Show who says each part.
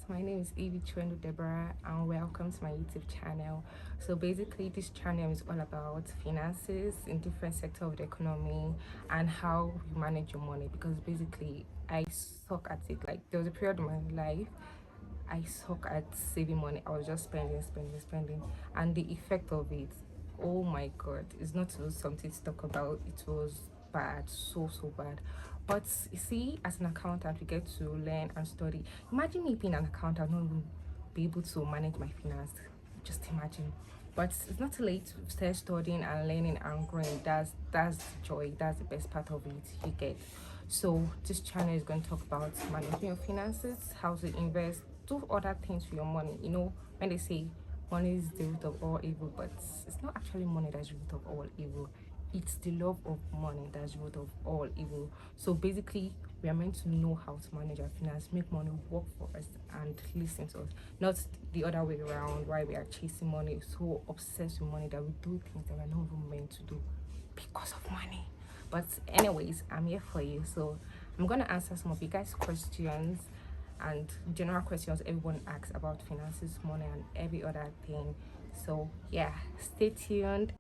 Speaker 1: my name is Evie Chwendo Deborah, and welcome to my YouTube channel. So basically, this channel is all about finances in different sectors of the economy and how you manage your money. Because basically, I suck at it. Like there was a period in my life I suck at saving money. I was just spending, and the effect of it. Oh my God, it's not even something to talk about. It was bad, so bad. But you see, as an accountant, we get to learn and study. Imagine me being an accountant, not even be able to manage my finance. Just imagine. But it's not too late to start studying and learning and growing. That's the joy. That's the best part of it. You get. So this channel is going to talk about managing your finances, how to invest, do other things for your money. You know, when they say money is the root of all evil, but it's not actually money that's the root of all evil. It's the love of money that's the root of all evil. So basically, we are meant to know how to manage our finance, make money work for us, and listen to us. Not the other way around, why we are chasing money, so obsessed with money that we do things that we're not even meant to do because of money. But anyways, I'm here for you. So I'm gonna answer some of you guys' questions and general questions everyone asks about finances, money, and every other thing. So yeah, stay tuned.